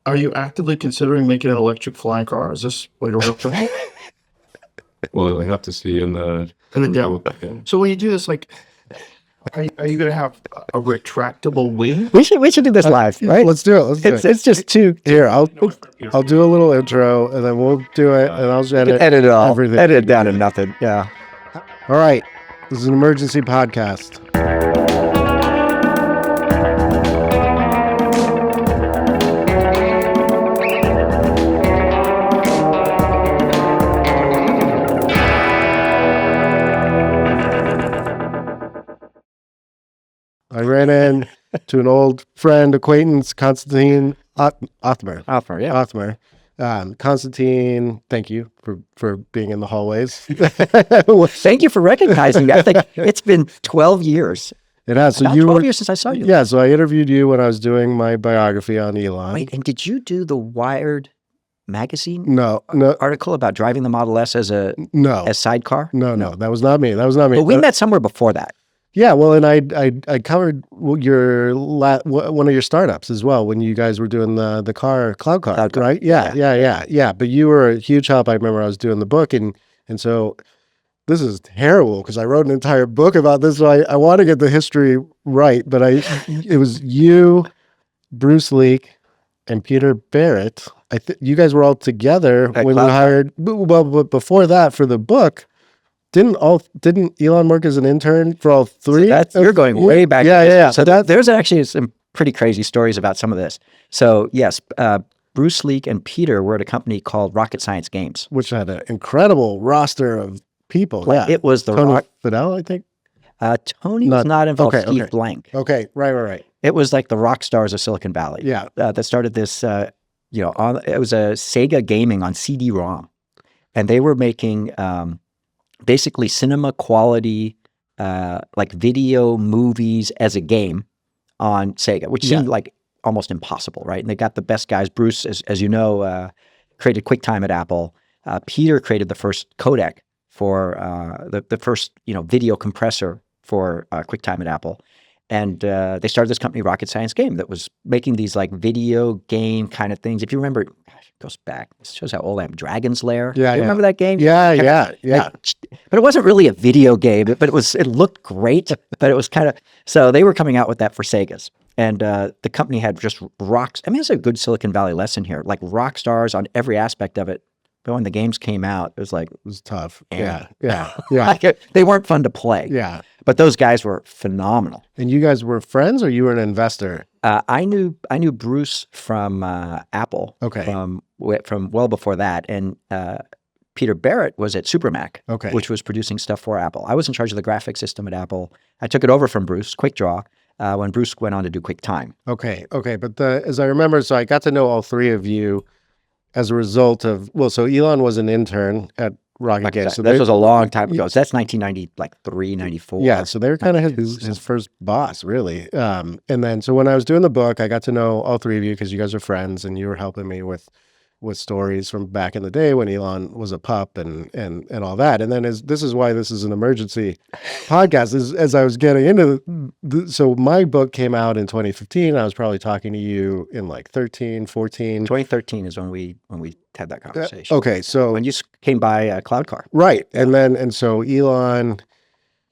Are you actively considering making an electric flying car? Is this like a real thing? Well, I have to see in the. And then, yeah. So when you do this, like, are you going to have a retractable wing? We should do this live, right? Let's do it. Let's do it. It's just too. Here, I'll do a little intro, and then we'll do it, and I'll just edit Edit it all. everything. Edit it down to nothing. Yeah. All right, this is an emergency podcast. I ran in to an old friend, acquaintance, Konstantin Othmer. Othmer, yeah. Othmer. Konstantin, thank you for being in the hallways. Thank you for recognizing me. I think it's been 12 years. It has. So About you 12 were, years since I saw you. yeah. So I interviewed you when I was doing my biography on Elon. Wait, and did you do the Wired magazine No, article about driving the Model S as a no, sidecar? no. That was not me. That was not me. But we met somewhere before that. Yeah, well, and I covered your one of your startups as well when you guys were doing the cloud car, right? Yeah. But you were a huge help. I remember I was doing the book, and so this is terrible because I wrote an entire book about this. So I want to get the history right, but it was you, Bruce Leak, and Peter Barrett. You guys were all together At when we Cloud Car. hired. Well, but before that, for the book. Didn't Elon work as an intern for all three? You're going way back. Yeah. So there's actually some pretty crazy stories about some of this. So yes, Bruce Leak and Peter were at a company called Rocket Science Games. Which had an incredible roster of people. Yeah, It was the Tony Fidel, I think. Tony was not involved. okay, Steve okay. Blank. Okay, right. It was like the rock stars of Silicon Valley. Yeah. That started this. It was a Sega gaming on CD-ROM, and they were making basically cinema quality, like video movies as a game on Sega, which seemed like almost impossible, right? And they got the best guys. Bruce, as you know, created QuickTime at Apple. Peter created the first codec for the first video compressor for QuickTime at Apple. And they started this company, Rocket Science Game, that was making these like video game kind of things. If you remember, gosh, it goes back. This shows how old I am. Dragon's Lair. Yeah, you remember that game? Yeah. But it wasn't really a video game. But it looked great. But it was kind of so they were coming out with that for Segas, and the company had just rocks. I mean, it's a good Silicon Valley lesson here, like rock stars on every aspect of it. But when the games came out, it was like It was tough. Yeah. Yeah. like, they weren't fun to play. Yeah. But those guys were phenomenal. And you guys were friends, or you were an investor? I knew Bruce from Apple. Okay. From well before that, and Peter Barrett was at Supermac, Okay. which was producing stuff for Apple. I was in charge of the graphics system at Apple. I took it over from Bruce, QuickDraw, when Bruce went on to do QuickTime. Okay. But as I remember, so I got to know all three of you as a result of so Elon was an intern at Rocket Games. So this was a long time ago. So that's 1993, 94. Yeah, so they were kind of his first boss, really. And then, so when I was doing the book, I got to know all three of you because you guys are friends, and you were helping me with stories from back in the day when Elon was a pup and all that. And then this is why this is an emergency podcast. As I was getting into so my book came out in 2015. I was probably talking to you in like 13, 14. 2013 is when we had that conversation. Okay, so when you came by Cloud Car. right. And so Elon,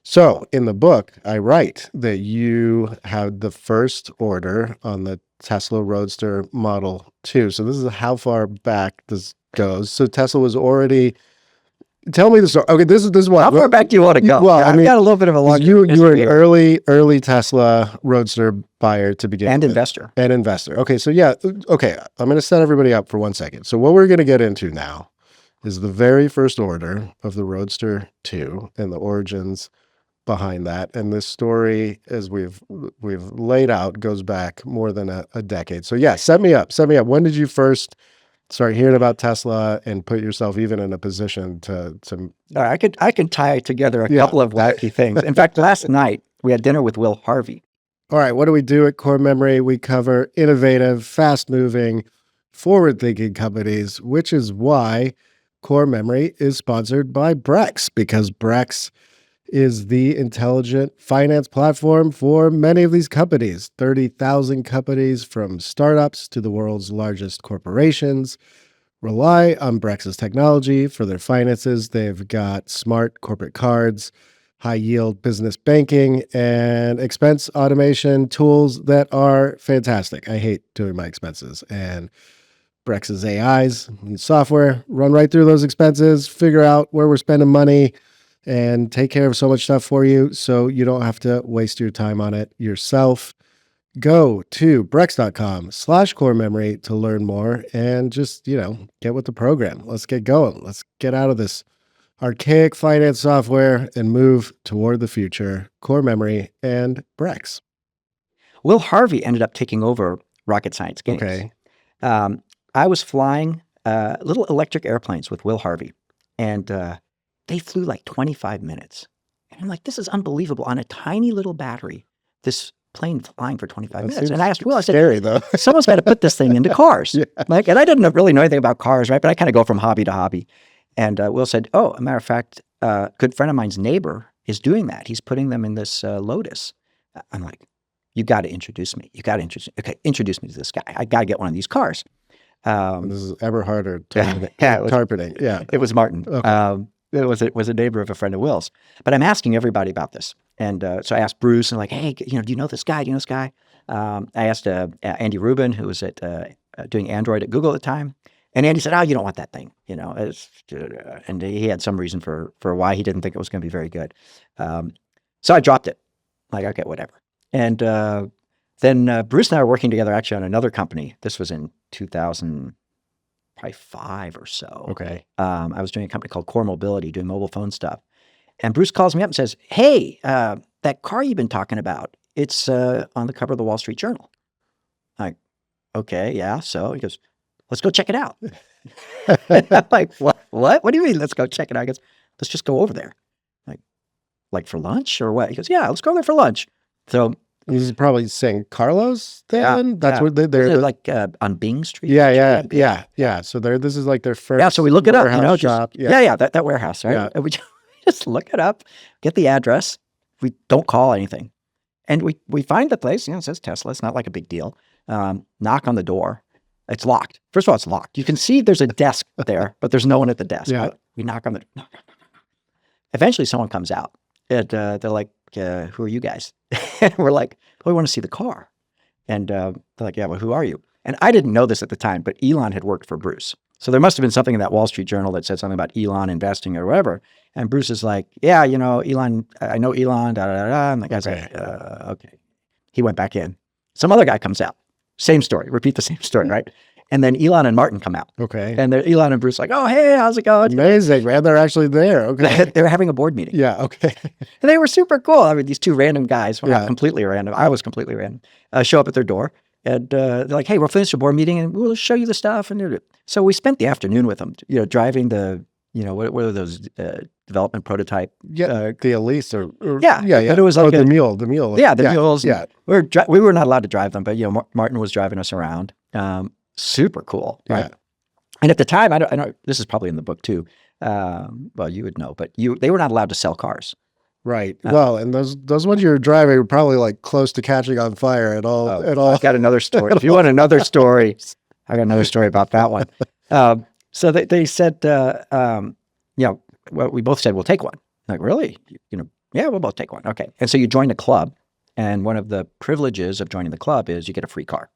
so in the book, I write that you had the first order on the Tesla Roadster Model 2. So this is how far back this goes. So Tesla was already, tell me the story. Okay, this is what. How far back do you want to go? Well, I've got a little bit of a long you were an early Tesla Roadster buyer to begin and with. investor. And investor. Okay, so okay, I'm going to set everybody up for 1 second. So what we're going to get into now is the very first order of the Roadster 2 and the origins behind that. And this story, as we've laid out, goes back more than a decade. So yeah, set me up. When did you first start hearing about Tesla and put yourself even in a position to All right, I could tie together a couple of wacky things. In fact, last night we had dinner with Will Harvey. All right, what do we do at Core Memory? We cover innovative, fast-moving, forward-thinking companies, which is why Core Memory is sponsored by Brex, because Brex is the intelligent finance platform for many of these companies. 30,000 companies from startups to the world's largest corporations rely on Brex's technology for their finances. They've got smart corporate cards, high yield business banking, and expense automation tools that are fantastic. I hate doing my expenses, and Brex's AIs and software run right through those expenses, figure out where we're spending money, and take care of so much stuff for you so you don't have to waste your time on it yourself. Go to brex.com/core memory to learn more and just, get with the program. Let's get going. Let's get out of this archaic finance software and move toward the future. Core memory and Brex. Will Harvey ended up taking over Rocket Science Games. Okay. I was flying little electric airplanes with Will Harvey, and they flew like 25 minutes. And I'm like, this is unbelievable. On a tiny little battery, this plane flying for 25 minutes. And I asked Will, I said, scary though. someone's got to put this thing into cars. Yeah. Like, and I didn't really know anything about cars, right? But I kind of go from hobby to hobby. And Will said, oh, a matter of fact, a good friend of mine's neighbor is doing that. He's putting them in this Lotus. I'm like, you got to introduce me. You got to introduce me. Okay, introduce me to this guy. I got to get one of these cars. This is Eberhard or Yeah, Tarpeting. Yeah. It was Martin. Okay. It was a neighbor of a friend of Will's. But I'm asking everybody about this. And so I asked Bruce and like, hey, do you know this guy? Do you know this guy? I asked Andy Rubin, who was at doing Android at Google at the time. And Andy said, oh, you don't want that thing. And he had some reason for why he didn't think it was going to be very good. So I dropped it. Like, okay, whatever. And then Bruce and I were working together actually on another company. This was in 2005 or so. Okay. I was doing a company called Core Mobility, doing mobile phone stuff. And Bruce calls me up and says, hey, that car you've been talking about, it's on the cover of the Wall Street Journal. I'm like, okay, yeah. So he goes, let's go check it out. And I'm like, what? What do you mean? Let's go check it out. He goes, let's just go over there. Like for lunch or what? He goes, yeah, let's go there for lunch. So He's probably saying Carlos then? Yeah, That's yeah. what they're Is it like on Bing Street? Yeah. So this is like their first. Yeah, so we look it up, warehouse just, shop. that warehouse, right? Yeah. And we just look it up, get the address. We don't call anything. And we find the place, it says Tesla. It's not like a big deal. Knock on the door. It's locked. First of all, it's locked. You can see there's a desk there, but there's no one at the desk. Yeah. Right? We knock on the door. Eventually someone comes out. And they're like, who are you guys? And we're like, well, we want to see the car. And they're like, yeah, well, who are you? And I didn't know this at the time, but Elon had worked for Bruce. So there must have been something in that Wall Street Journal that said something about Elon investing or whatever. And Bruce is like, yeah, Elon, I know Elon, da, da, da, da. And the guy's like, okay. He went back in. Some other guy comes out. Same story. Repeat the same story, right? And then Elon and Martin come out. Okay. And they're Elon and Bruce like, oh, hey, how's it going? Amazing, man. They're actually there. Okay. They were having a board meeting. Yeah. Okay. And they were super cool. I mean, these two random guys, well, Yeah. not completely random. I was completely random. Show up at their door. And they're like, hey, we'll finish the board meeting and we'll show you the stuff. And so we spent the afternoon with them, driving the, what are those development prototype? Yeah. The Elise or Yeah. Yeah. But it was like the mule. Yeah, the mules. Yeah. We were not allowed to drive them, but Martin was driving us around. Super cool. Right? Yeah. And at the time, I don't. This is probably in the book too. Well, you would know, but they were not allowed to sell cars. Right. Well, and those ones you're driving were probably like close to catching on fire at all. I've got another story. If you want another story, I got another story about that one. So they said, well, we both said we'll take one. Like, really? Yeah, we'll both take one. Okay. And so you join a club, and one of the privileges of joining the club is you get a free car.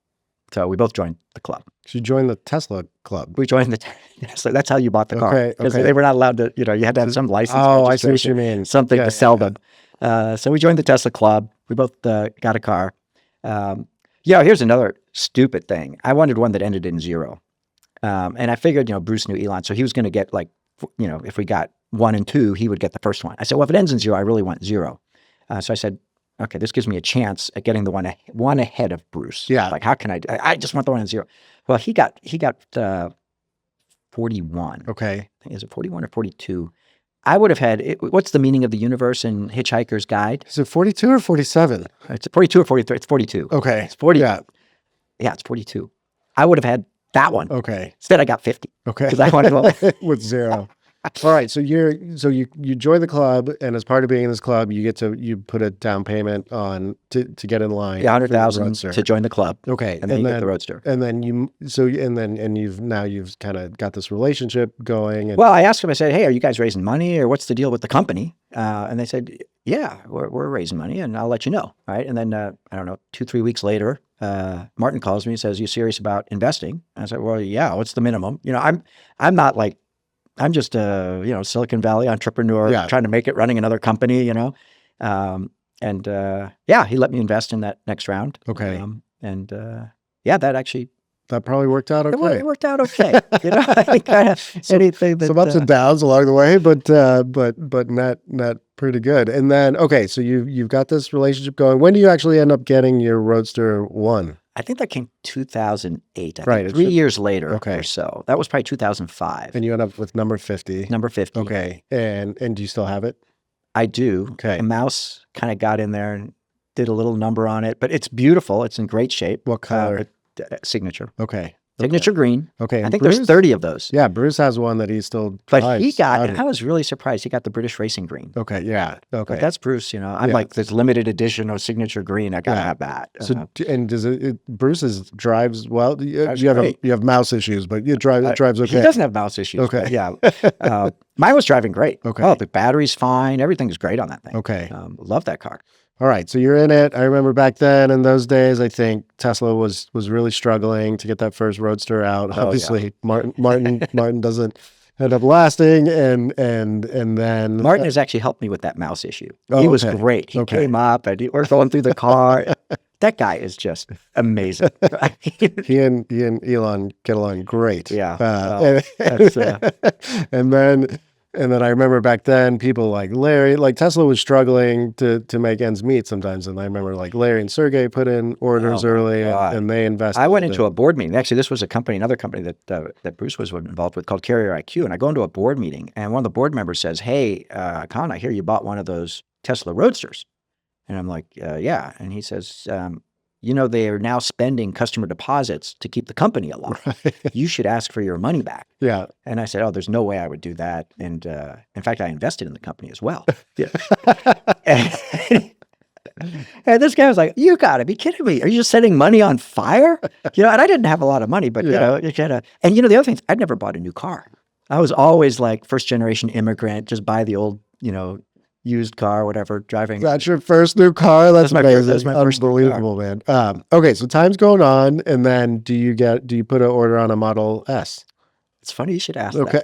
So we both joined the club. So you joined the Tesla club. We joined the Tesla. That's how you bought the car. Okay. Because they were not allowed to, you had to have some license. Oh, I see what you registration, mean. something Yeah, to sell yeah, them. So we joined the Tesla club. We both got a car. Here's another stupid thing. I wanted one that ended in 0. And I figured, Bruce knew Elon, so he was going to get if we got 1 and 2, he would get the first one. I said, well, if it ends in 0, I really want 0. So I said, okay, this gives me a chance at getting the one ahead of Bruce. Yeah. Like, how can I just want the 1 and 0. Well, he got 41. Okay. Is it 41 or 42? I would have had, what's the meaning of the universe in Hitchhiker's Guide? Is it 42 or 47? It's 42 or 43. It's 42. Okay. It's 40. Yeah. Yeah, it's 42. I would have had that one. Okay. Instead, I got 50. Okay. Because I wanted one. With 0. All right. So you join the club, and as part of being in this club, you put a down payment on to get in line. Yeah, for the 100,000 Roadster. to join the club. Okay, And then you get the Roadster. And then you've kind of got this relationship going. And Well, I asked them, I said, hey, are you guys raising money or what's the deal with the company? And they said, yeah, we're raising money and I'll let you know. Right. And then, I don't know, 2-3 weeks later, Martin calls me and says, you serious about investing? And I said, well, yeah, what's the minimum? I'm not like, I'm just a, Silicon Valley entrepreneur trying to make it running another company, yeah, he let me invest in that next round. Okay. Yeah, that actually, that probably worked out okay. it worked out okay. Anything that, Some ups and downs along the way, but not pretty good. And then, okay, so you've got this relationship going. When do you actually end up getting your Roadster 1? I think that came 2008. Right, Think 3 years later Okay. or so. That was probably 2005. And you end up with number 50. Number 50. Okay. And do you still have it? I do. Okay. The mouse kind of got in there and did a little number on it, but it's beautiful. It's in great shape. What color? Signature. Okay. Signature green. Okay. I and think Bruce? there's 30 of those. Yeah, Bruce has one that he still But drives. he got, Howdy. and I was really surprised, he got the British Racing Green. Okay, yeah. Okay. But that's Bruce, I'm Yeah. like, this limited edition of Signature Green. I got to Yeah. have that. So and does Bruce's drives well? Drives You have great. you have mouse issues, but it drives okay. He doesn't have mouse issues. Okay. But yeah. Mine was driving great. Okay. Oh, the battery's fine. Everything's great on that thing. Okay. Love that car. All right. So you're in it. I remember back then in those days, I think Tesla was really struggling to get that first Roadster out. Oh, Obviously, Martin doesn't end up lasting, and then Martin has actually helped me with that mouse issue. Oh, He was okay. great. He Okay. came up and we're going through the car. That guy is just amazing. he and Elon get along great. Yeah. And then I remember back then people like Larry, like Tesla was struggling to make ends meet sometimes. And I remember like Larry and Sergey put in orders Oh, my early God. and they invested. I went into a board meeting. Actually, this was another company that Bruce was involved with called Carrier IQ. And I go into a board meeting and one of the board members says, hey, Con, I hear you bought one of those Tesla Roadsters. And I'm like, yeah. And he says, they are now spending customer deposits to keep the company alive. You should ask for your money back. Yeah. And I said, oh, there's no way I would do that. And in fact, I invested in the company as well. Yeah. And this guy was like, you got to be kidding me. Are you just setting money on fire? And I didn't have a lot of money, but, you gotta, and the other thing is I'd never bought a new car. I was always like first generation immigrant, just buy the old, used car, whatever, driving. That's your first new car. That's amazing. That's my first new car. Unbelievable, man. Okay, so time's going on, and then do you put an order on a Model S? It's funny you should ask Okay.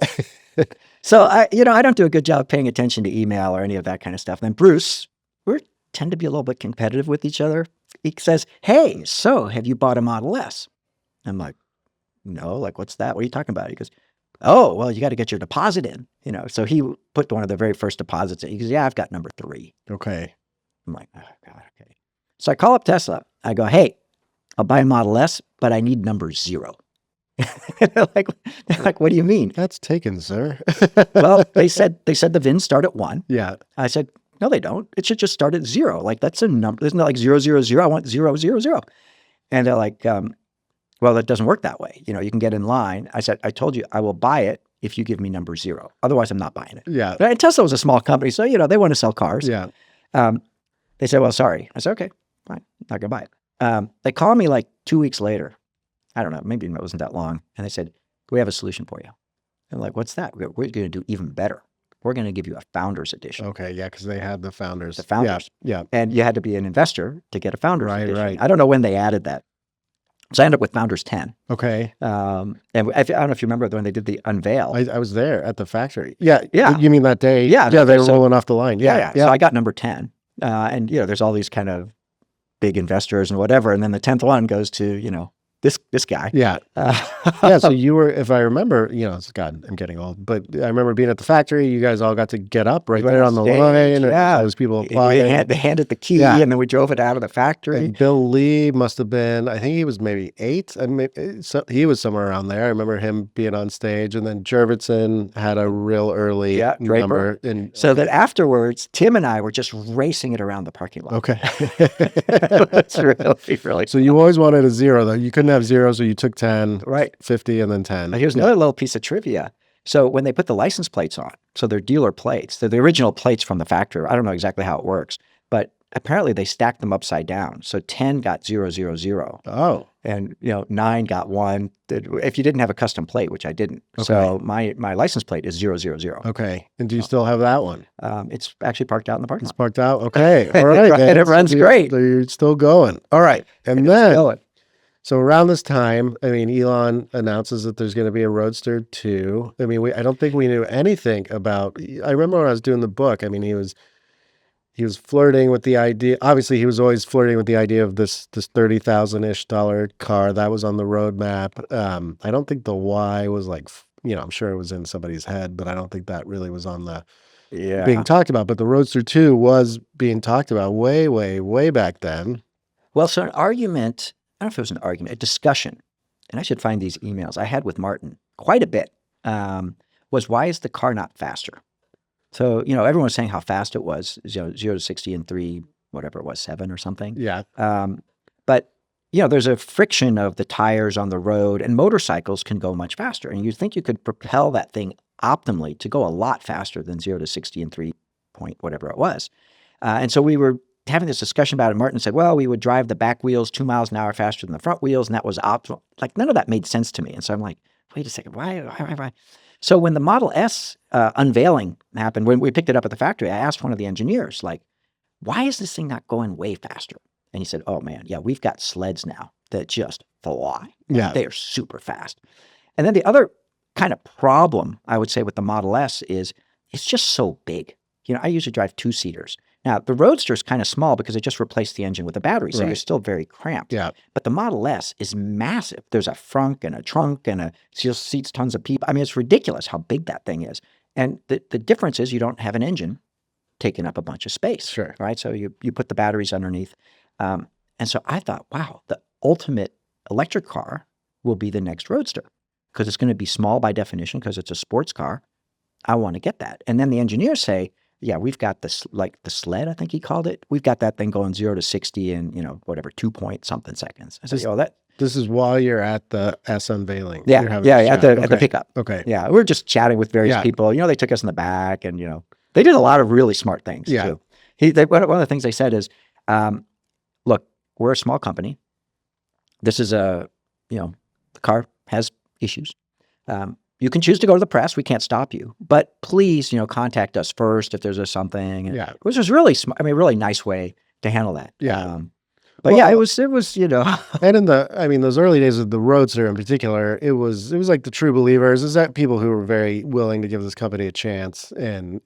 that. So I don't do a good job of paying attention to email or any of that kind of stuff. Then Bruce, we tend to be a little bit competitive with each other. He says, hey, so have you bought a Model S? I'm like, no, like, what's that? What are you talking about? He goes, oh, well, you got to get your deposit in, So he put one of the very first deposits in. He goes, yeah, I've got number 3. Okay. I'm like, oh, God, okay. So I call up Tesla. I go, hey, I'll buy a Model S, but I need number 0. they're like, what do you mean? That's taken, sir. Well, they said the VINs start at 1. Yeah. I said, no, they don't. It should just start at 0. Like, that's a number. Isn't it like 000? I want 000. And they're like, well, that doesn't work that way. You can get in line. I said, I told you I will buy it if you give me number 0. Otherwise, I'm not buying it. Yeah. And Tesla was a small company, so, they want to sell cars. Yeah. They said, well, sorry. I said, okay, fine. Not going to buy it. They called me like 2 weeks later. I don't know. Maybe it wasn't that long. And they said, we have a solution for you. I'm like, what's that? We're going to do even better. We're going to give you a founder's edition. Okay. Yeah. Because they had the founders. The founders. Yeah. And you had to be an investor to get a founder's edition. Right. I don't know when they added that. So I ended up with Founders 10. Okay. And I don't know if you remember when they did the unveil. I was there at the factory. Yeah. Yeah. You mean that day? Yeah. Yeah. They were So- rolling off the line. Yeah. So I got number 10. And, there's all these kind of big investors and whatever. And then the 10th one goes to, this guy. Yeah. Yeah. So you were, if I remember, God, I'm getting old, but I remember being at the factory. You guys all got to get up right there on the stage, line. yeah. Those people applying. They handed the key Yeah. and then we drove it out of the factory. And Bill Lee must have been, I think he was maybe 8. He was somewhere around there. I remember him being on stage. And then Jurvetson had a real early Draper. number. And So that afterwards, Tim and I were just racing it around the parking lot. okay. It's really So you always wanted a 0, though. You couldn't have 0, so you took 10, right. 50, and then 10. Here's another little piece of trivia. So when they put the license plates on, so they're dealer plates, they're the original plates from the factory. I don't know exactly how it works, but apparently they stacked them upside down. So 10 got 000. Oh, And 9 got 1. If you didn't have a custom plate, which I didn't, so my license plate is 000. okay. And do you still have that one? It's actually parked out in the parking It's lot. parked out. Okay, all right. And it runs great. So you're still going. All right, and then Going. so around this time, I mean, Elon announces that there's going to be a Roadster 2. I mean, I don't think we knew anything about. I remember when I was doing the book. I mean, he was flirting with the idea. Obviously, he was always flirting with the idea of this $30,000-ish car that was on the roadmap. I don't think the Y was like, I'm sure it was in somebody's head, but I don't think that really was on the being talked about. But the Roadster 2 was being talked about way, way, way back then. Well, so an argument, I don't know if it was an argument, a discussion, and I should find these emails I had with Martin quite a bit, was why is the car not faster? So, everyone was saying how fast it was, 0 to 60 in 3, whatever it was, 7 or something. Yeah. But, there's a friction of the tires on the road, and motorcycles can go much faster. And you'd think you could propel that thing optimally to go a lot faster than 0 to 60 in 3 point, whatever it was. And so we were having this discussion about it. Martin said, well, we would drive the back wheels 2 miles an hour faster than the front wheels, and that was optimal. Like, none of that made sense to me. And so I'm like, wait a second, why? So when the Model S unveiling happened, when we picked it up at the factory, I asked one of the engineers, like, why is this thing not going way faster? And he said, oh man, yeah, we've got sleds now that just fly. Yeah. They are super fast. And then the other kind of problem, I would say, with the Model S is it's just so big. I usually drive 2-seaters. Now, the Roadster is kind of small because it just replaced the engine with a battery, so you're still very cramped. Yeah. But the Model S is massive. There's a frunk and a trunk and it seats tons of people. I mean, it's ridiculous how big that thing is. And the difference is you don't have an engine taking up a bunch of space. Sure. Right? So you put the batteries underneath. And so I thought, wow, the ultimate electric car will be the next Roadster because it's going to be small by definition because it's a sports car. I want to get that. And then the engineers say, yeah, we've got this, like the sled, I think he called it. We've got that thing going 0 to 60 in, 2 point something seconds. I said, This is while you're at the S unveiling. Yeah, at the pickup. Okay. Yeah, we were just chatting with various people. They took us in the back and, they did a lot of really smart things too. One of the things they said is, look, we're a small company. This is the car has issues. You can choose to go to the press. We can't stop you. But please, contact us first if there's something. And which was really smart. I mean, a really nice way to handle that. Yeah. But it was, And in those early days of the Roadster in particular, it was like the true believers. Is that people who were very willing to give this company a chance and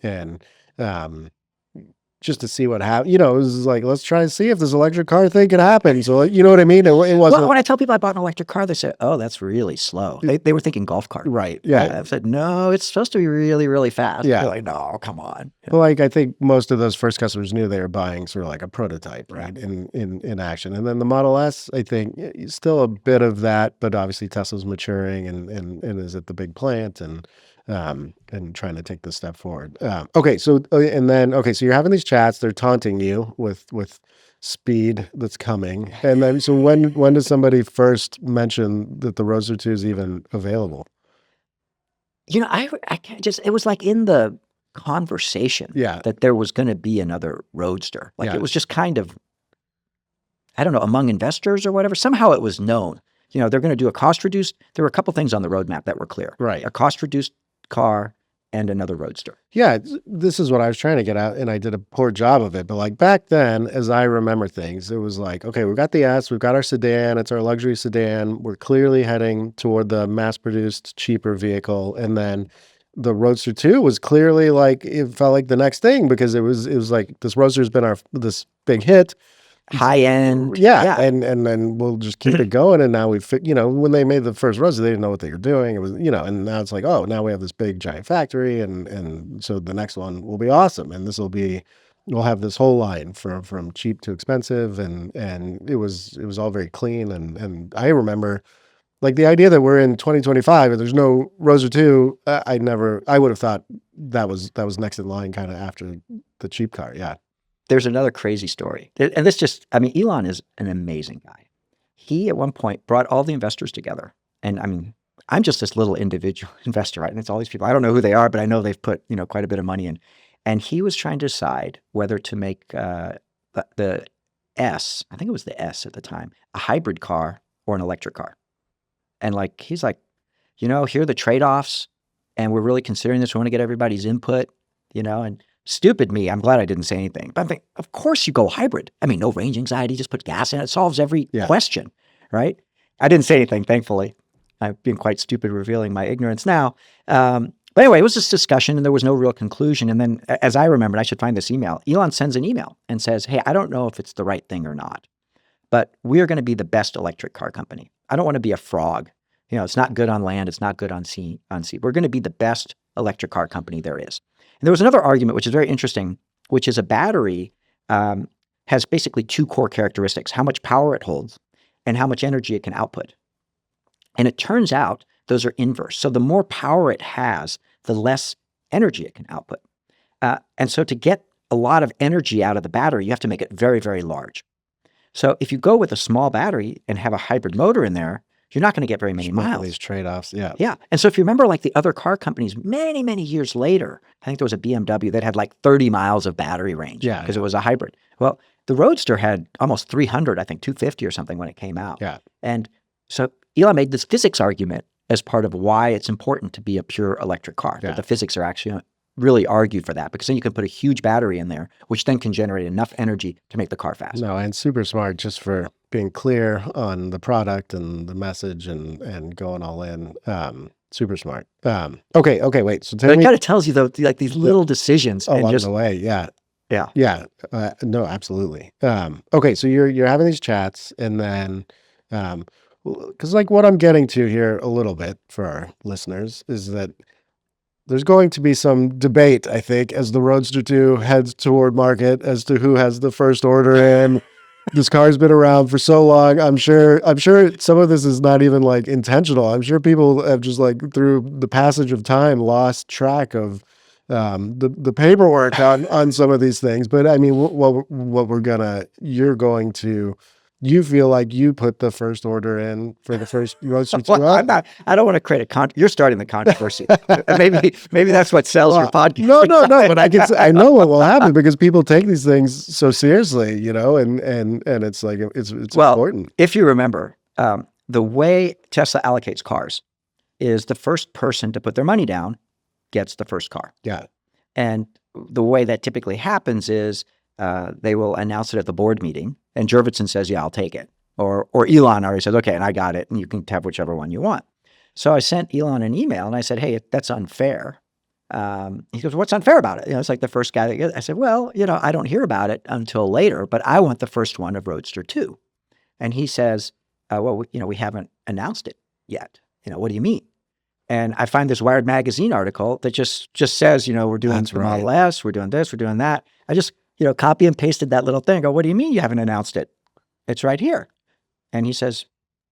just to see what happened. It was like, let's try and see if this electric car thing could happen. So, you know what I mean? It wasn't. Well, when I tell people I bought an electric car, they say, oh, that's really slow. They were thinking golf cart. Right. Yeah. I said, no, it's supposed to be really, really fast. Yeah. They're like, no, come on. Well, I think most of those first customers knew they were buying sort of like a prototype, right? In action. And then the Model S, I think, still a bit of that, but obviously Tesla's maturing and is at the big plant and trying to take this step forward. So you're having these chats. They're taunting you with speed that's coming. And then, so when does somebody first mention that the Roadster 2 is even available? I can't it was like in the conversation that there was going to be another Roadster. Like it was just kind of, I don't know, among investors or whatever. Somehow it was known. They're going to do a cost reduced. There were a couple things on the roadmap that were clear. Right. A cost reduced car and another Roadster. Yeah, this is what I was trying to get at, and I did a poor job of it. But like back then, as I remember things, it was like, okay, we've got the S, we've got our sedan, it's our luxury sedan. We're clearly heading toward the mass-produced, cheaper vehicle. And then the Roadster 2 was clearly like, it felt like the next thing because it was like this Roadster's been this big hit. High end. Yeah. And then we'll just keep it going. And now when they made the first Roadster, they didn't know what they were doing. It was, and now it's like, oh, now we have this big giant factory. And so the next one will be awesome. And we'll have this whole line from cheap to expensive. And it was all very clean. And I remember like the idea that we're in 2025 and there's no Roadster 2, I would have thought that was next in line kind of after the cheap car. Yeah. There's another crazy story. And Elon is an amazing guy. He, at one point, brought all the investors together. And I'm just this little individual investor, right? And it's all these people. I don't know who they are, but I know they've put, quite a bit of money in. And he was trying to decide whether to make the S, I think it was the S at the time, a hybrid car or an electric car. And he's like, here are the trade-offs, and we're really considering this. We want to get everybody's input, and stupid me, I'm glad I didn't say anything. But I'm thinking, of course you go hybrid. I mean, no range anxiety, just put gas in it. It solves every question, right? I didn't say anything, thankfully. I've been quite stupid revealing my ignorance now. But anyway, it was this discussion and there was no real conclusion. And then as I remembered, I should find this email. Elon sends an email and says, hey, I don't know if it's the right thing or not, but we're going to be the best electric car company. I don't want to be a frog. It's not good on land. It's not good on sea. We're going to be the best electric car company there is. And there was another argument, which is very interesting, which is a battery has basically two core characteristics, how much power it holds and how much energy it can output. And it turns out those are inverse. So the more power it has, the less energy it can output. And so to get a lot of energy out of the battery, you have to make it very, very large. So if you go with a small battery and have a hybrid motor in there, you're not going to get very many miles. These trade-offs, yeah. Yeah. And so if you remember the other car companies, many, many years later, I think there was a BMW that had 30 miles of battery range because it was a hybrid. Well, the Roadster had almost 300, I think 250 or something when it came out. Yeah. And so Elon made this physics argument as part of why it's important to be a pure electric car. Yeah. But the physics are actually really argue for that because then you can put a huge battery in there, which then can generate enough energy to make the car fast. No, and super smart just for being clear on the product and the message and going all in. Super smart. Okay, wait. So tell But it me. kind of tells you though, these little decisions. Along the way, yeah. Yeah. No, absolutely. Okay, so you're having these chats, and then, because what I'm getting to here a little bit for our listeners is that there's going to be some debate, I think, as the Roadster 2 heads toward market as to who has the first order in. This car's been around for so long. I'm sure some of this is not even intentional. I'm sure people have just through the passage of time lost track of the paperwork on some of these things. But I mean, you feel like you put the first order in for the first Roadster 2. Well, I don't want to create you're starting the controversy. maybe that's what sells your podcast. No, but I know what will happen because people take these things so seriously, and it's it's important. If you remember, the way Tesla allocates cars is the first person to put their money down gets the first car. Yeah. And the way that typically happens is they will announce it at the board meeting, and Jurvetson says, yeah, I'll take it. Or Elon already says, okay, and I got it, and you can have whichever one you want. So I sent Elon an email, and I said, hey, that's unfair. He goes, what's unfair about it? It's like the first guy that gets it. I said, well, I don't hear about it until later, but I want the first one of Roadster 2. And he says, well, we haven't announced it yet. What do you mean? And I find this Wired magazine article that just says, we're doing the Model S, we're doing this, we're doing that. I just, copy and pasted that little thing. I go, what do you mean you haven't announced it? It's right here. And he says,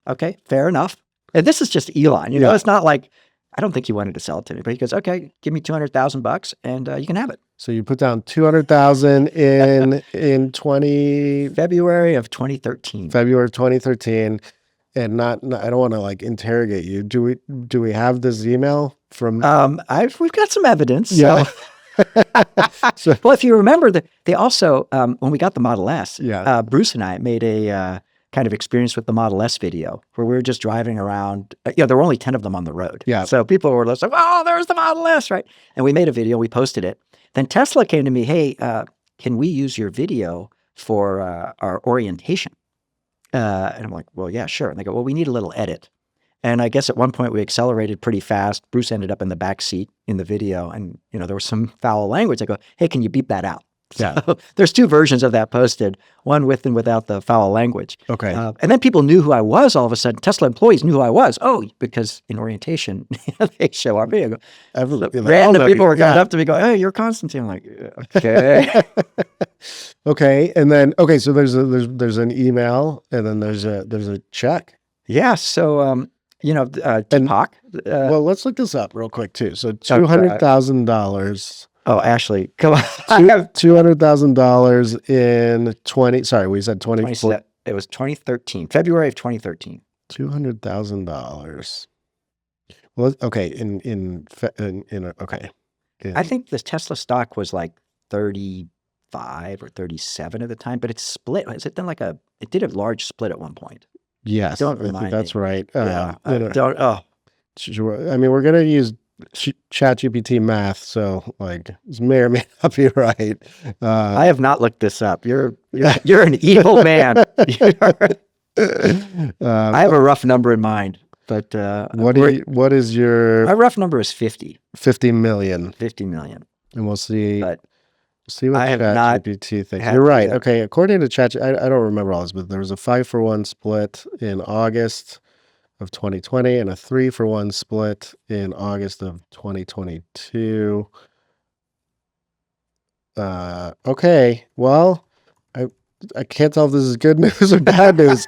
okay, fair enough. And this is just Elon, it's not like, I don't think he wanted to sell it to me, but he goes, okay, give me $200,000 and you can have it. So you put down $200,000 in February of 2013. February of 2013. And not I don't want to interrogate you. Do we have this email from? We've got some evidence. Yeah. So, well, if you remember that they also, when we got the Model S, yeah. Bruce and I made a kind of experience with the Model S video where we were just driving around. There were only 10 of them on the road. Yeah. So people were like, oh, there's the Model S, right? And we made a video, we posted it. Then Tesla came to me, hey, can we use your video for our orientation? And I'm like, well, yeah, sure. And they go, well, we need a little edit. And I guess at one point we accelerated pretty fast. Bruce ended up in the back seat in the video. And, there was some foul language. I go, hey, can you beep that out? Yeah. So there's two versions of that posted, one with and without the foul language. Okay. And then people knew who I was all of a sudden. Tesla employees knew who I was. Oh, because in orientation, they show our video. Random people were coming up to me going, hey, you're Konstantin. I'm like, okay. Okay. And then, so there's an email and then there's a check. Yeah. So, Tupac. Well, let's look this up real quick too. So $200,000. Oh, Ashlee, come on. $200,000 in 20. Sorry, we said 20. It was 2013, February of 2013. $200,000. Well, okay. Okay. I think the Tesla stock was like 35 or 37 at the time, but it's split. Is it then like it did a large split at one point. Yes, Don't I think remind that's me. right. Yeah. Don't, Sure. I mean, we're gonna use ChatGPT math, so like this may or may not be right. I have not looked this up. You're an evil man. I have a rough number in mind, but what is your my rough number is 50 million? 50 million. And we'll see. But See what I have not ChatGPT thinks. had- You're right. yeah. Okay, according to Chat, I don't remember all this, but there was a 5-for-1 split in August of 2020 and a 3-for-1 split in August of 2022. Okay, well, I can't tell if this is good news or bad news.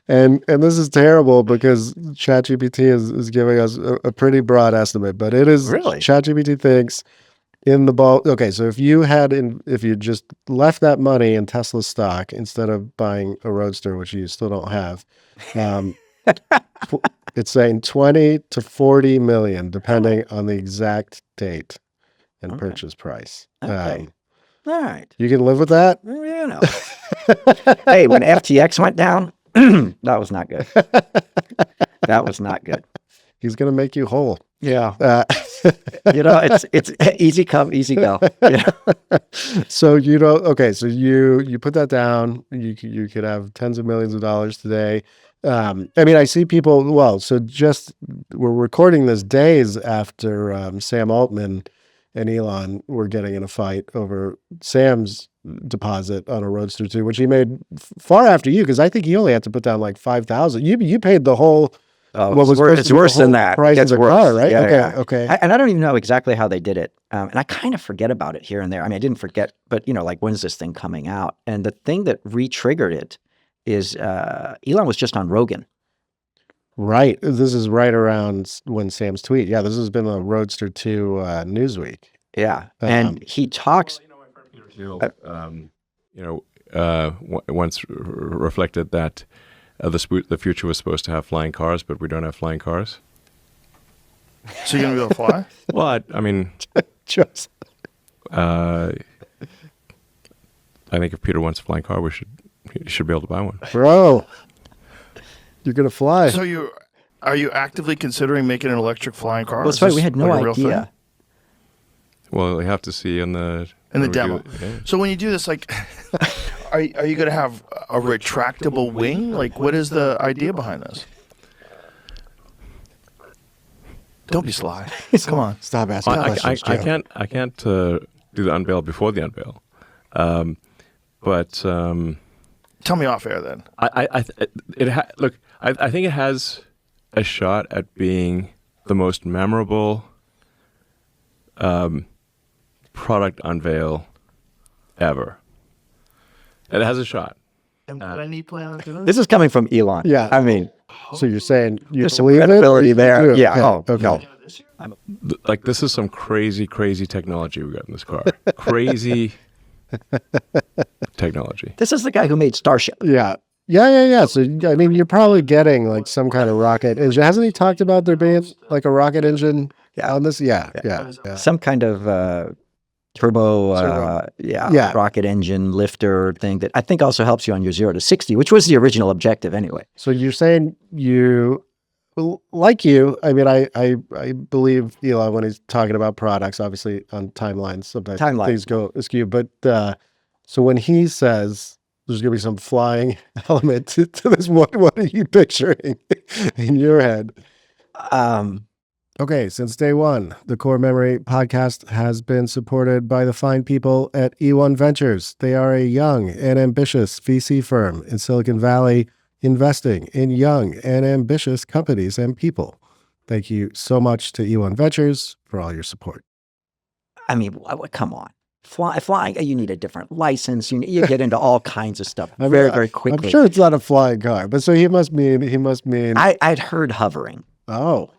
and this is terrible because ChatGPT is giving us a pretty broad estimate, but it is Really? ChatGPT thinks in the ball. Okay, so if you just left that money in Tesla stock instead of buying a Roadster, which you still don't have, it's saying 20 to 40 million, depending on the exact date and Okay. purchase price. Okay. All right. You can live with that? You know. Hey, when FTX went down, that was not good. That was not good. He's going to make you whole. Yeah. It's easy come, easy go. Yeah. So okay, so you put that down. You could have tens of millions of dollars today. I mean, I see people. Well, so we're recording this days after Sam Altman and Elon were getting in a fight over Sam's deposit on a Roadster 2, which he made far after you, because I think he only had to put down like 5,000. You paid the whole. Oh, What was supposed it's to be the worse than whole that. price It's of the worse. car, right? Yeah, Okay, yeah. okay. And I don't even know exactly how they did it. And I kind of forget about it here and there. I mean, I didn't forget, but like, when's this thing coming out? And the thing that re-triggered it is Elon was just on Rogan. Right. This is right around when Sam's tweet. Yeah, this has been a Roadster 2 Newsweek. Yeah. And he talks. Once reflected that the future was supposed to have flying cars, but we don't have flying cars. So you're gonna be able to fly? Well, I mean, Just I think if Peter wants a flying car, he should be able to buy one. bro, you're gonna fly. So are you actively considering making an electric flying car? Well, Is that's right. this We had no like a real idea. thing? Well, you have to see in the demo. Yeah. So when you do this, like, are you going to have a retractable wing? Like, what is the idea behind this? Don't be sly. Come on. Stop asking questions, I Joe. can't do the unveil before the unveil, but Tell me off air then. look. I think it has a shot at being the most memorable product unveil ever. It has a shot. And I need plan on This is coming from Elon. Yeah. I mean, So you're saying you there's some believe it? credibility there. Yeah. Yeah. Oh, Okay. no. Like, this is some crazy technology we got in this car. Crazy technology. This is the guy who made Starship. Yeah. Yeah. So I mean, you're probably getting like some kind of rocket engine. Hasn't he talked about there being like a rocket engine on this? Yeah. Some kind of turbo, Yeah. rocket engine lifter thing that I think also helps you on your 0 to 60, which was the original objective anyway. So you're saying I mean, I believe Elon when he's talking about products, obviously on timelines, sometimes things go askew. But so when he says there's going to be some flying element to this, what are you picturing in your head? Okay, since day one, the Core Memory podcast has been supported by the fine people at E1 Ventures. They are a young and ambitious VC firm in Silicon Valley, investing in young and ambitious companies and people. Thank you so much to E1 Ventures for all your support. I mean, come on. Flying, you need a different license. You get into all kinds of stuff very quickly. I'm sure it's not a flying car, but so he must mean. I'd heard hovering. Oh.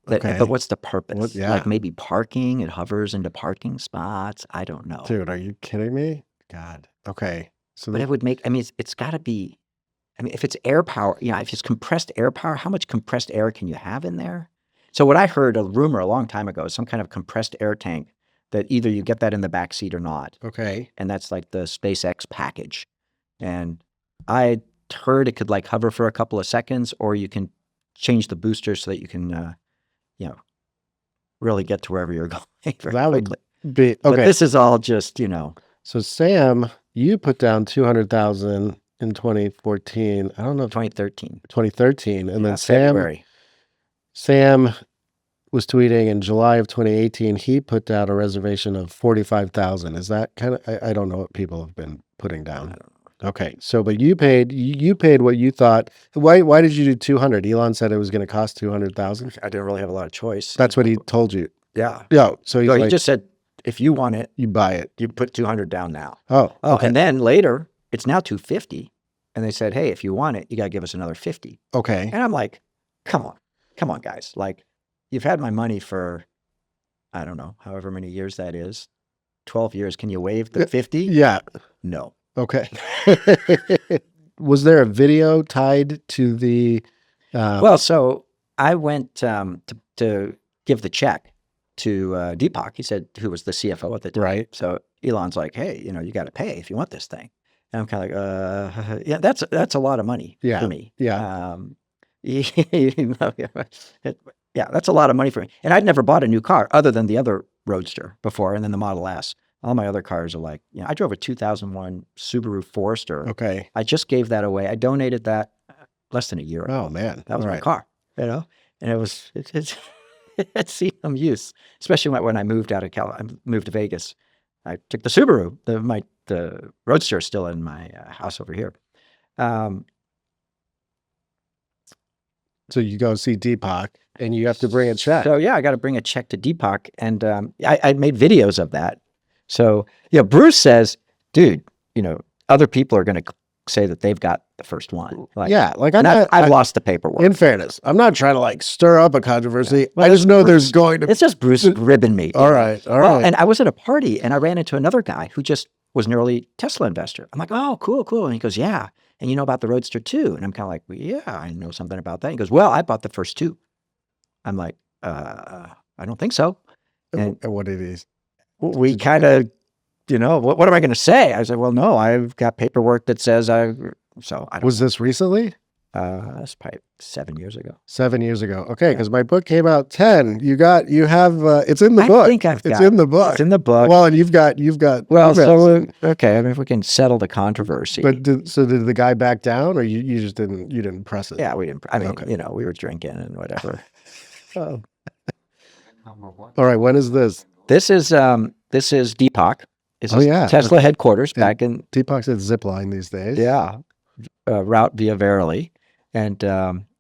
Okay. But what's the purpose? Yeah. Like maybe parking, it hovers into parking spots. I don't know. Dude, are you kidding me? God. Okay. So But it would make, I mean, it's got to be I mean, if it's air power, if it's compressed air power, how much compressed air can you have in there? So what I heard, a rumor a long time ago, is some kind of compressed air tank that either you get that in the back seat or not. Okay. And that's like the SpaceX package. And I heard it could like hover for a couple of seconds, or you can change the booster so that you can, really get to wherever you're going very That would quickly. be okay. But this is all just, So Sam, you put down 200,000 in 2014. I don't know, 2013. 2013, and then Yeah, February. Sam was tweeting in July of 2018. He put down a reservation of 45,000. Is that kind of? I don't know what people have been putting down. Okay, so but you paid what you thought. Why did you do 200? Elon said it was going to cost 200,000. I didn't really have a lot of choice. That's what he told you. Yeah. Yeah. So he's No, like, he just said, if you want it, you buy it. you put 200 down now. Oh, Oh, okay. and then later, it's now 250. And they said, hey, if you want it, you got to give us another 50. Okay. And I'm like, come on, guys. Like, you've had my money for, I don't know, however many years that is. 12 years. Can you waive the 50? Yeah. No. Okay. Was there a video tied to the? Well, so I went to give the check to Deepak. He said, who was the CFO at the time. Right. So Elon's like, hey, you got to pay if you want this thing. And I'm kind of like, yeah, that's a lot of money for me. Yeah. Yeah, that's a lot of money for me. And I'd never bought a new car other than the other Roadster before, and then the Model S. All my other cars are like, I drove a 2001 Subaru Forester. Okay. I just gave that away. I donated that less than a year ago. Oh man, That was All my right. car, and it's seen some use, especially when I moved out of I moved to Vegas. I took the Subaru. The Roadster is still in my house over here. So you go see Deepak, and you have to bring a check. So yeah, I got to bring a check to Deepak, and I made videos of that. So Bruce says, dude, other people are going to say that they've got the first one. Like, Yeah, like and I've lost the paperwork. In fairness, I'm not trying to like stir up a controversy. Well, I just know there's Bruce- going to. It's just Bruce ribbing me. All right, all Well, right. and I was at a party and I ran into another guy who just was an early Tesla investor. I'm like, oh, cool. And he goes, yeah. And you know about the Roadster too? And I'm kind of like, well, yeah, I know something about that. He goes, well, I bought the first two. I'm like, I don't think so. And what it is? We kind of, what am I going to say? I said, well, no, I've got paperwork that says so I don't Was this recently? That's probably 7 years ago. 7 years ago. Okay, because my book came out 10. You have. It's in the I book. think It's in the book. It's in the book. Well, and you've got. Well, emails. so okay. I mean, if we can settle the controversy. But did the guy back down, or you just didn't? You didn't press it. yeah, we didn't. I mean, Okay. we were drinking and whatever. Oh. All right. When is this? This is Deepak. This Oh, is yeah. Tesla headquarters Yeah. back in Deepak said zipline these days. route via Verily, and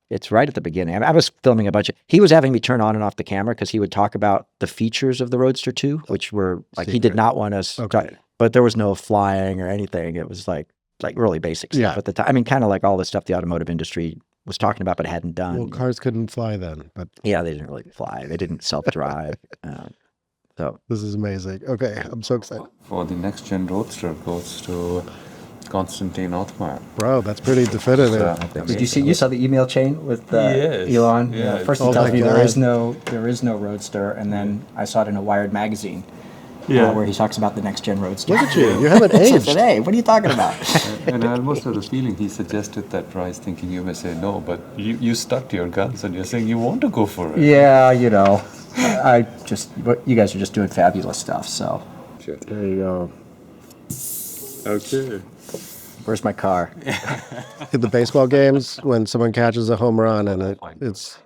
it's right at the beginning. I mean, I was filming a bunch of. He was having me turn on and off the camera because he would talk about the features of the Roadster 2, which were like he did Secret. not want us. Okay. But there was no flying or anything. It was like really basic stuff Yeah. at the time. I mean, kind of like all the stuff the automotive industry was talking about but hadn't done. Well, cars couldn't fly then, but Yeah, they didn't really fly. They didn't self-drive. So this is amazing. Okay, I'm so excited, For the next gen Roadster goes to Konstantin Othmer. bro. That's pretty definitive. did you see? You saw the email chain with Yes. Elon. Yeah, First Oh he tells my me God. there is no Roadster, and then I saw it in a Wired magazine. Yeah. Where he talks about the next gen Roadster. Look at you. You haven't I aged. said, hey, what are you talking about? And I almost had a feeling he suggested that Rice, thinking you may say no, but you stuck to your guns and you're saying you want to go for it. Yeah, you guys are just doing fabulous stuff. So Sure. There you go. Okay. where's my car? In the baseball games, when someone catches a home run and it's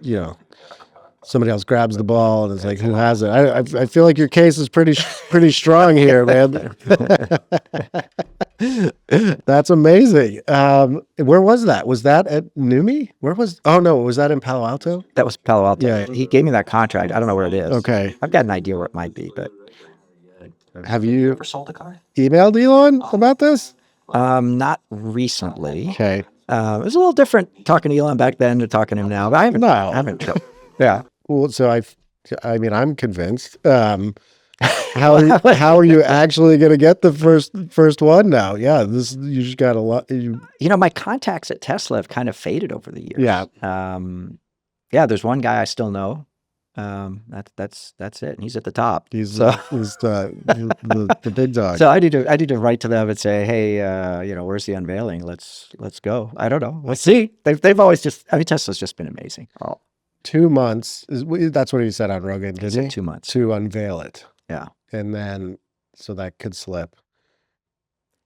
somebody else grabs the ball and it's like, who has it? I feel like your case is pretty strong here, man. That's amazing. Where was that? Was that at Numi? Oh no, was that in Palo Alto? That was Palo Alto. Yeah. He gave me that contract. I don't know where it is. Okay. I've got an idea where it might be, but Have you ever sold a car? emailed Elon about this? Not recently. Okay. It was a little different talking to Elon back then to talking to him now. But I haven't. No. I haven't. Yeah. Well, so I mean, I'm convinced. How are you actually going to get the first one now? Yeah, you just got a lot. My contacts at Tesla have kind of faded over the years. Yeah. Yeah, there's one guy I still know. That's it. And he's at the top. He's So the big dog. so I need to write to them and say, hey, where's the unveiling? Let's go. I don't know. We'll see. They've always Tesla's just been amazing. 2 months that's what he said on Rogan, did he? 2 months. To unveil it. Yeah. And then so that could slip.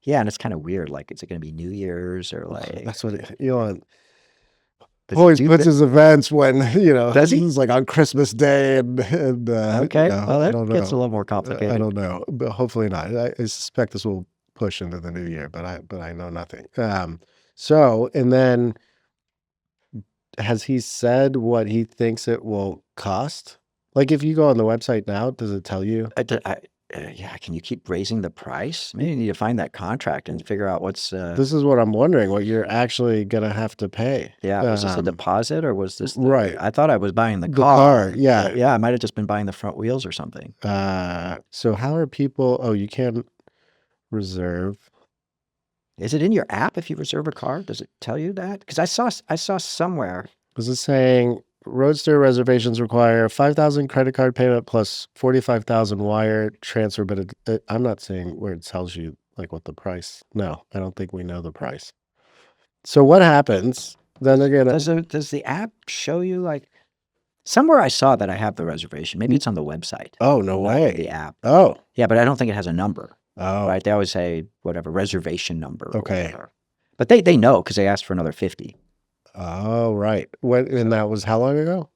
Yeah, and it's kind of weird. Like, is it going to be New Year's or like? That's what Elon always puts his events when Does he? It's like on Christmas Day and Okay. Well, that gets a little more complicated. I don't know, but hopefully not. I suspect this will push into the new year, but I know nothing. So, and then has he said what he thinks it will cost? Like, if you go on the website now, does it tell you? Yeah, can you keep raising the price? Maybe you need to find that contract and figure out what's. This is what I'm wondering, what you're actually going to have to pay. Yeah, was this a deposit or was this right? I thought I was buying the car. Yeah. Yeah, I might have just been buying the front wheels or something. So how are people? Oh, you can reserve. Is it in your app if you reserve a car? Does it tell you that? Because I saw somewhere. Was it saying Roadster reservations require 5,000 credit card payment plus 45,000 wire transfer? But I'm not saying where it tells you like what the price. No, I don't think we know the price. So what happens? Then they're gonna. Does the app show you like somewhere? I saw that I have the reservation. Maybe it's on the website. Oh, no way. The app. Oh, yeah, but I don't think it has a number. Oh, right. They always say whatever reservation number. Okay. But they know because they asked for another 50. Oh, right. And that was how long ago?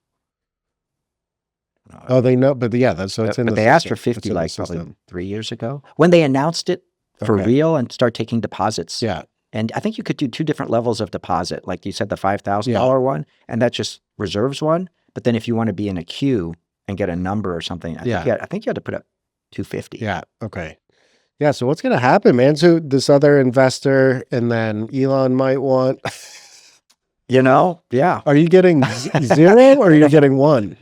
Oh, they know, but yeah, that's so it's in. But they asked for 50 like probably 3 years ago when they announced it for real and start taking deposits. Yeah. And I think you could do 2 different levels of deposit. Like you said, the $5,000 one, and that just reserves one. But then if you want to be in a queue and get a number or something, I think you had to put up $250. Yeah. Okay. Yeah. So what's going to happen, man? So this other investor, and then Elon might want. Yeah. Are you getting 0 or are you getting 1?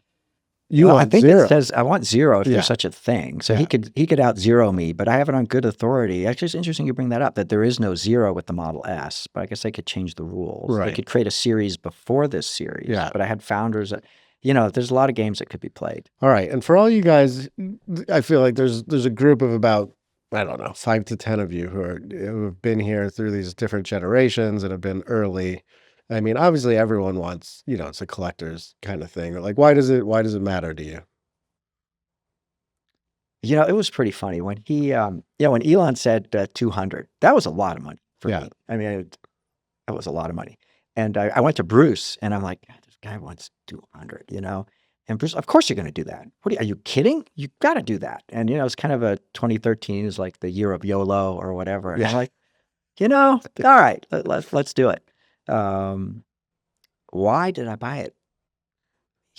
I think 0. It says I want 0 if there's such a thing. So Yeah. he could out 0 me, but I have it on good authority. Actually, it's interesting you bring that up, that there is no 0 with the Model S, but I guess they could change the rules. Right. They could create a series before this series. Yeah. But I had founders that, there's a lot of games that could be played. All right. And for all you guys, I feel like there's a group of about, I don't know, 5 to 10 of you who have been here through these different generations and have been early. I mean, obviously everyone wants, it's a collector's kind of thing. Like, why does it matter to you? It was pretty funny when when Elon said 200, that was a lot of money for me. I mean, that was a lot of money. And I went to Bruce and I'm like, God, this guy wants 200, And Bruce, of course you're going to do that. Are you kidding? You got to do that. And, it's kind of a 2013 is like the year of YOLO or whatever. And I'm like, all right, let's do it. Why did I buy it?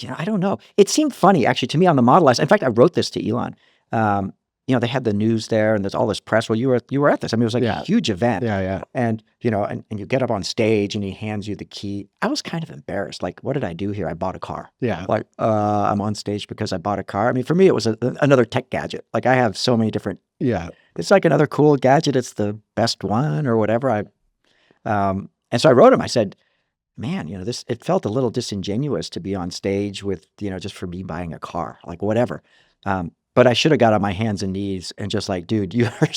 I don't know. It seemed funny actually to me on the Model S. In fact, I wrote this to Elon. They had the news there and there's all this press. Well, you were at this. I mean, it was like a huge event. Yeah. And, and you get up on stage and he hands you the key. I was kind of embarrassed. Like, what did I do here? I bought a car. Yeah. Like, I'm on stage because I bought a car. I mean, for me, it was another tech gadget. Like I have so many different. Yeah. It's like another cool gadget. It's the best one or whatever. And so I wrote him, I said, man, it felt a little disingenuous to be on stage with, just for me buying a car, like whatever. But I should have got on my hands and knees and just like, dude, you are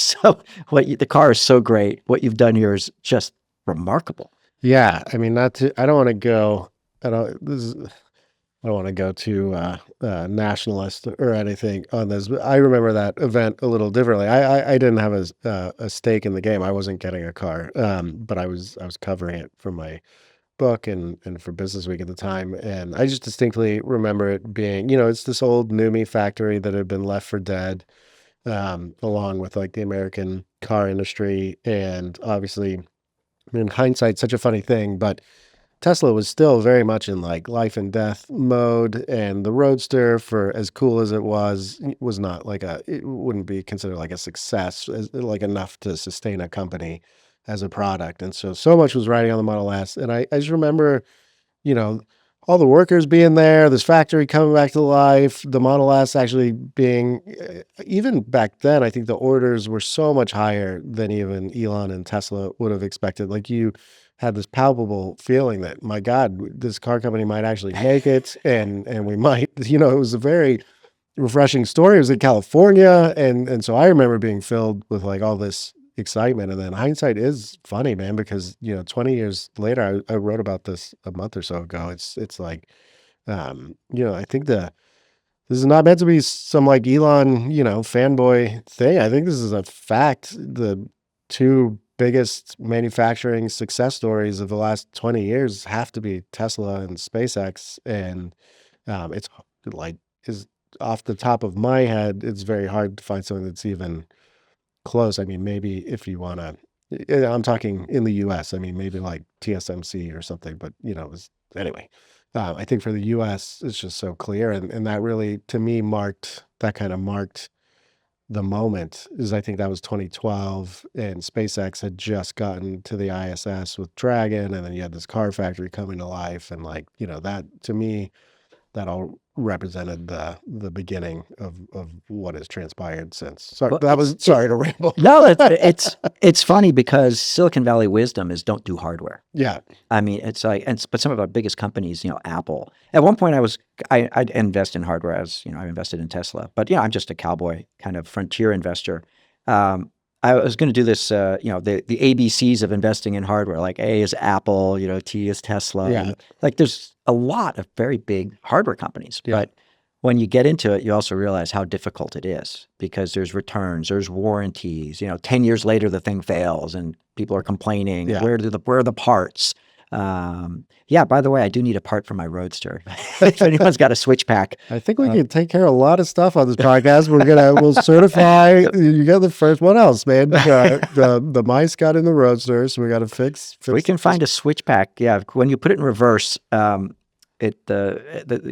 the car is so great. What you've done here is just remarkable. Yeah. I mean, I don't want to go, I don't want to go too nationalist or anything on this, but I remember that event a little differently. I didn't have a stake in the game. I wasn't getting a car, but I was covering it for my book and for Business Week at the time. And I just distinctly remember it being, it's this old NUMMI factory that had been left for dead, along with like the American car industry. And obviously, in hindsight, such a funny thing, but Tesla was still very much in like life and death mode, and the Roadster, for as cool as it was not like it wouldn't be considered like a success, like enough to sustain a company as a product. And so much was riding on the Model S. And I just remember, all the workers being there, this factory coming back to life, the Model S actually being, even back then, I think the orders were so much higher than even Elon and Tesla would have expected. Like you had this palpable feeling that, my God, this car company might actually make it, and we might, it was a very refreshing story. It was in California, and so I remember being filled with like all this excitement. And then hindsight is funny, man, because 20 years later, I wrote about this a month or so ago. It's like, I think this is not meant to be some like Elon, fanboy thing. I think this is a fact. The two biggest manufacturing success stories of the last 20 years have to be Tesla and SpaceX. And it's like, is off the top of my head, it's very hard to find something that's even close. I mean, maybe if you want to, I'm talking in the US, I mean, maybe like TSMC or something, but anyway, I think for the US, it's just so clear. And that really, to me, marked the moment. Is I think that was 2012, and SpaceX had just gotten to the ISS with Dragon, and then you had this car factory coming to life. And like, that to me, that all represented the beginning of what has transpired since. Sorry, Well, sorry to ramble. No, it's funny because Silicon Valley wisdom is don't do hardware. Yeah. I mean, it's like, but some of our biggest companies, Apple. At one point, I'd invest in hardware as I invested in Tesla, but I'm just a cowboy kind of frontier investor. I was going to do this, the ABCs of investing in hardware, like A is Apple, T is Tesla. Yeah. And, like there's a lot of very big hardware companies, Yeah. but when you get into it, you also realize how difficult it is because there's returns, there's warranties. 10 years later, the thing fails and people are complaining. Yeah. Where are the parts? By the way, I do need a part for my Roadster. If anyone's got a switch pack. I think we can take care of a lot of stuff on this podcast. We'll certify. You get the first one else, man. The mice got in the Roadster, so we got to fix. We can find a switch pack. Yeah, when you put it in reverse, the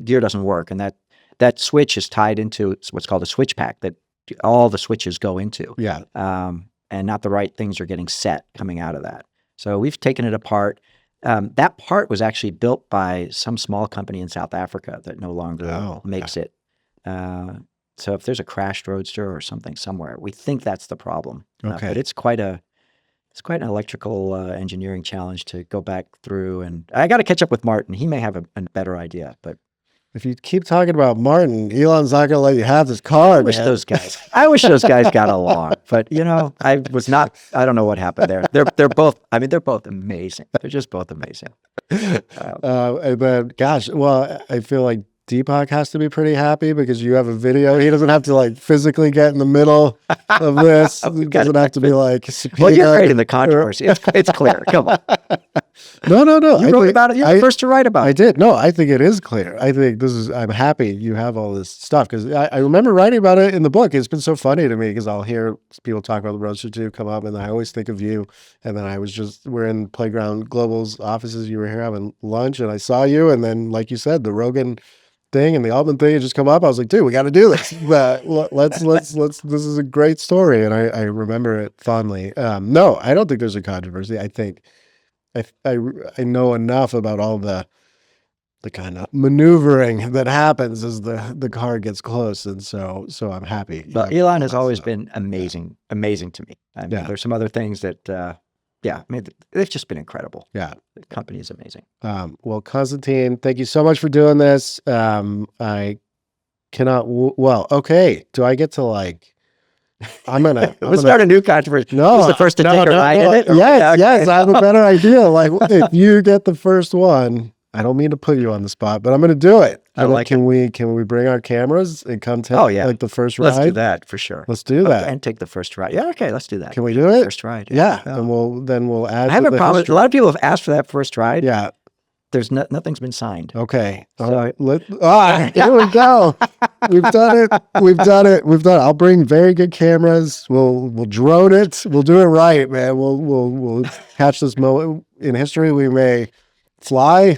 gear doesn't work, and that switch is tied into what's called a switch pack that all the switches go into. Yeah. And not the right things are getting set coming out of that. So we've taken it apart. That part was actually built by some small company in South Africa that no longer makes it. So if there's a crashed Roadster or something somewhere, we think that's the problem. Okay. But it's quite an electrical engineering challenge to go back through. And I got to catch up with Martin. He may have a better idea, but If you keep talking about Martin, Elon's not going to let you have this car. I wish those guys got along. But I don't know what happened there. They're both amazing. They're just both amazing. But gosh, well, I feel like Deepak has to be pretty happy because you have a video. He doesn't have to like physically get in the middle of this. He doesn't have to be like. Well, you're creating the controversy. It's clear. Come on. No. You wrote about it. You're the first to write about it. I did. No, I think it is clear. I think I'm happy you have all this stuff because I remember writing about it in the book. It's been so funny to me because I'll hear people talk about the Roadster 2 come up and I always think of you. And then we're in Playground Global's offices. You were here having lunch and I saw you. And then, like you said, the Rogan thing and the Altman thing had just come up. I was like, dude, we got to do this. But let's, this is a great story. And I remember it fondly. No, I don't think there's a controversy. I think I know enough about all the kind of maneuvering that happens as the car gets close, and so I'm happy. But Elon has always been amazing to me. I mean, there's some other things that, they've just been incredible. Yeah, the company is amazing. Well, Konstantin, thank you so much for doing this. I cannot. Okay. Do I get to like? I'm gonna start a new controversy. No, who's the first to take a ride in it? Yes, I have a better idea. Like, if you get the first one, I don't mean to put you on the spot, but I'm going to do it. Can we bring our cameras and come take like the first ride? Let's do that for sure. Let's do that and take the first ride. Yeah, okay, let's do that. Can we do it? First ride. Yeah, and we'll add. I have a problem. A lot of people have asked for that first ride. Yeah. There's nothing's been signed. Okay. So, here we go. We've done it. I'll bring very good cameras. We'll drone it. We'll do it right, man. We'll catch this moment in history. We may fly.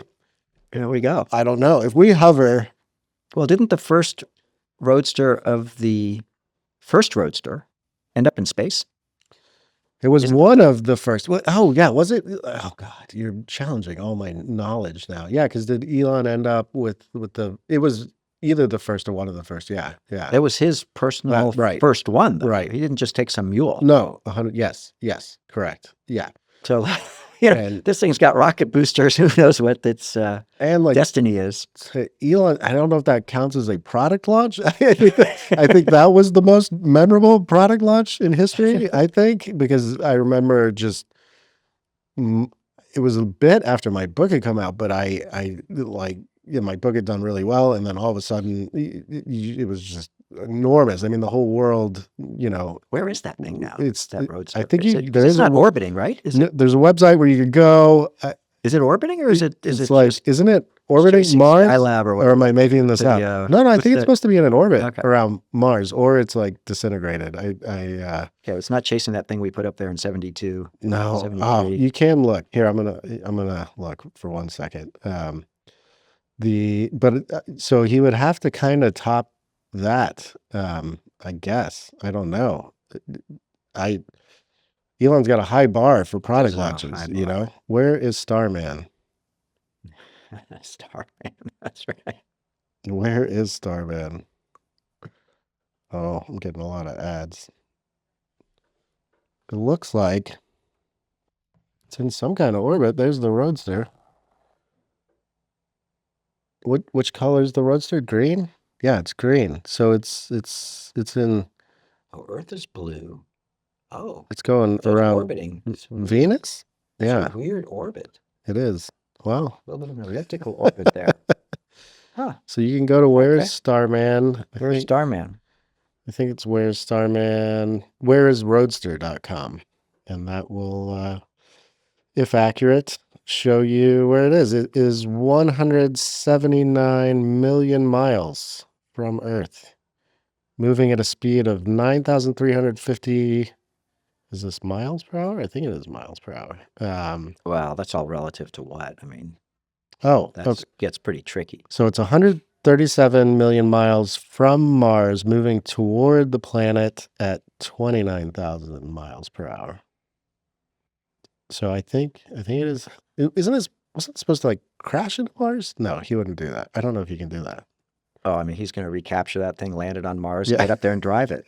Here we go. I don't know. If we hover. Well, didn't the first Roadster end up in space? It was one of the first. Oh yeah, was it? Oh God, you're challenging all my knowledge now. Yeah, because did Elon end up with the? It was either the first or one of the first. Yeah, yeah. That was his personal right. first one, though. Right. He didn't just take some mule. No, 100. Yes, correct. Yeah. So, this thing's got rocket boosters. Who knows what its and like destiny is? Elon, I don't know if that counts as a product launch. I think that was the most memorable product launch in history. I think because I remember it was a bit after my book had come out, but I my book had done really well, and then all of a sudden it was just enormous. I mean, the whole world, Where is that thing now? It's that Roadster. I think it's not orbiting, right? There's a website where you could go. Is it orbiting or is it isn't it orbiting Mars? Skylab or am I making this up? No, I think it's supposed to be in an orbit around Mars, or it's like disintegrated. Okay, it's not chasing that thing we put up there in 72. No, 73. You can look here. I'm gonna look for 1 second. So he would have to kind of top that. I guess I don't know. Elon's got a high bar for product launches. Where is Starman? Starman, that's right. Where is Starman? Oh, I'm getting a lot of ads. It looks like it's in some kind of orbit. There's the Roadster. Which color is the Roadster? Green? Yeah, it's green. So it's in. Oh, Earth is blue. Oh, it's going around orbiting Venus. Yeah, it's a weird orbit. It is. Wow, a little bit of an elliptical orbit there. Huh. So you can go to Where's Starman. Where's Starman? I think it's Where's Starman. Whereisroadster.com, and that will, if accurate, show you where it is. It is 179 million miles from Earth, moving at a speed of 9,350. Is this miles per hour? I think it is miles per hour. Well, that's all relative to what? I mean, that gets pretty tricky. So it's 137 million miles from Mars, moving toward the planet at 29,000 miles per hour. So I think it is. Wasn't it supposed to like crash into Mars? No, he wouldn't do that. I don't know if he can do that. Oh, I mean, he's going to recapture that thing, land it on Mars, get up there and drive it.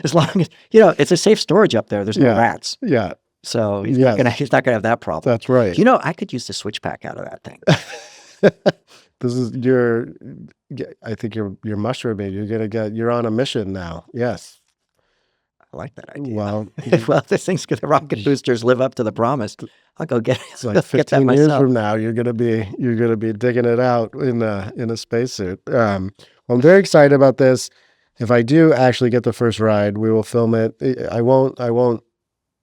As long as, it's a safe storage up there. There's no rats. Yeah. So he's not going to have that problem. That's right. I could use the switch pack out of that thing. This is I think you're mushrooming. You're on a mission now. Yes. I like that idea. Well, this thing's the rocket boosters live up to the promise. I'll go get it. It's like 15 years from now, you're gonna be digging it out in a spacesuit. Well, I'm very excited about this. If I do actually get the first ride, we will film it. I won't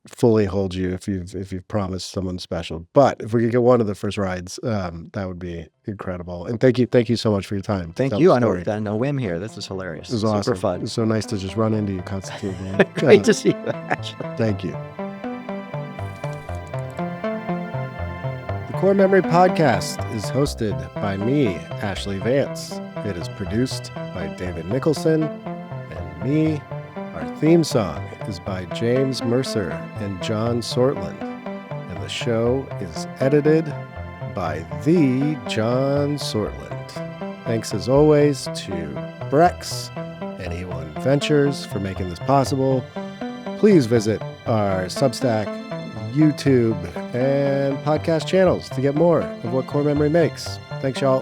fully hold you if you've promised someone special. But if we could get one of the first rides, that would be incredible. And thank you so much for your time. Thank you. On a whim here. This is hilarious. It was super awesome. fun. It's so nice to just run into you, Konstantin. Great to see you, Ashlee. Thank you. The Core Memory Podcast is hosted by me, Ashlee Vance. It is produced by David Nicholson and me. Our theme song is by James Mercer and John Sortland, and the show is edited by the John Sortland. Thanks as always to Brex and E1 Ventures for making this possible. Please visit our Substack, YouTube, and podcast channels to get more of what Core Memory makes. Thanks, y'all.